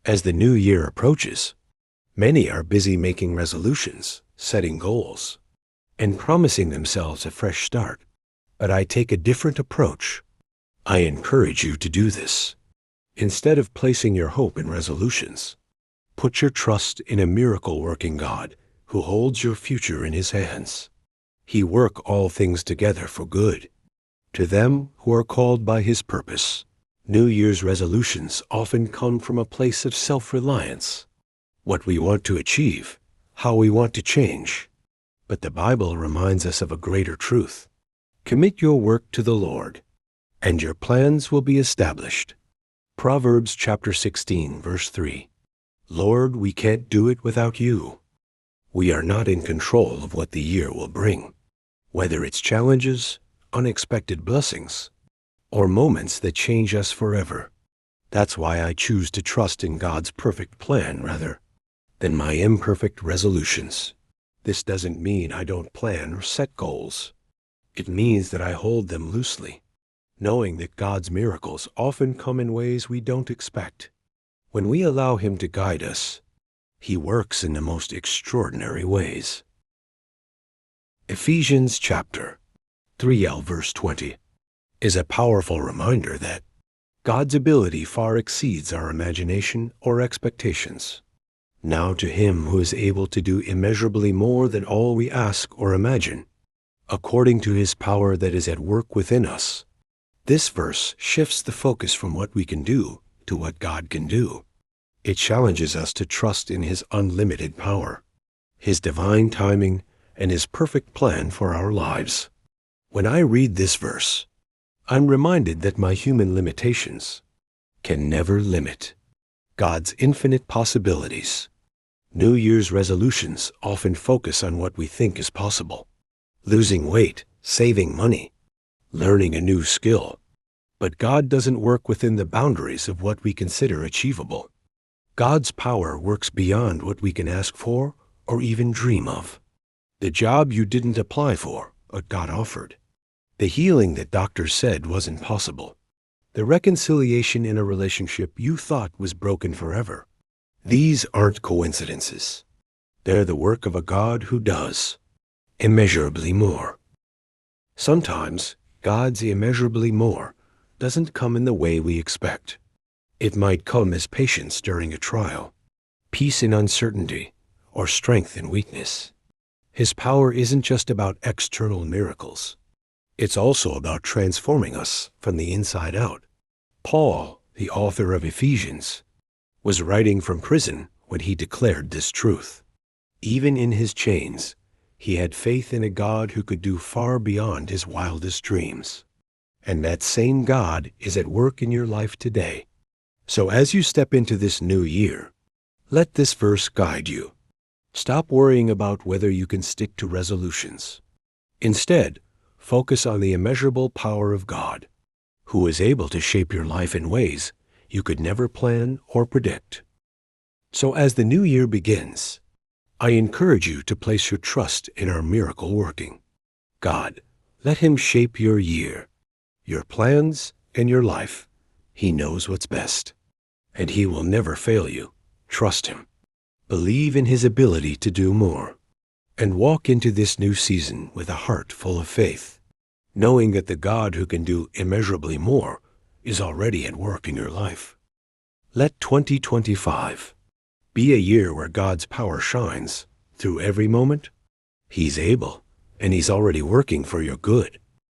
As the new year approaches, many are busy making resolutions, setting goals, and promising themselves a fresh start. But I take a different approach. I encourage you to do this. Instead of placing your hope in resolutions, put your trust in a miracle-working God who holds your future in his hands. He works all things together for good, to them who are called by his purpose. New Year's resolutions often come from a place of self-reliance, what we want to achieve, how we want to change. But the Bible reminds us of a greater truth. Commit your work to the Lord, and your plans will be established. Proverbs chapter 16, verse 3. Lord, we can't do it without you. We are not in control of what the year will bring, whether it's challenges, unexpected blessings, or moments that change us forever. That's why I choose to trust in God's perfect plan rather than my imperfect resolutions. This doesn't mean I don't plan or set goals. It means that I hold them loosely, knowing that God's miracles often come in ways we don't expect. When we allow him to guide us, he works in the most extraordinary ways. Ephesians chapter 3 verse 20 is a powerful reminder that God's ability far exceeds our imagination or expectations. Now to him who is able to do immeasurably more than all we ask or imagine, according to his power that is at work within us. This verse shifts the focus from what we can do to what God can do. It challenges us to trust in his unlimited power, his divine timing, and his perfect plan for our lives. When I read this verse, I'm reminded that my human limitations can never limit God's infinite possibilities. New Year's resolutions often focus on what we think is possible: losing weight, saving money, learning a new skill. But God doesn't work within the boundaries of what we consider achievable. God's power works beyond what we can ask for or even dream of. The job you didn't apply for, but God offered. The healing that doctors said wasn't possible. The reconciliation in a relationship you thought was broken forever. These aren't coincidences. They're the work of a God who does immeasurably more. Sometimes God's immeasurably more doesn't come in the way we expect. It might come as patience during a trial, peace in uncertainty, or strength in weakness. His power isn't just about external miracles. It's also about transforming us from the inside out. Paul, the author of Ephesians, was writing from prison when he declared this truth. Even in his chains, he had faith in a God who could do far beyond his wildest dreams. And that same God is at work in your life today. So as you step into this new year, let this verse guide you. Stop worrying about whether you can stick to resolutions. Instead, focus on the immeasurable power of God, who is able to shape your life in ways you could never plan or predict. So as the new year begins, I encourage you to place your trust in our miracle working God. Let him shape your year, your plans, and your life. He knows what's best, and he will never fail you. Trust him. Believe in his ability to do more, and walk into this new season with a heart full of faith, knowing that the God who can do immeasurably more is already at work in your life. Let 2025 be a year where God's power shines through every moment. He's able, and he's already working for your good.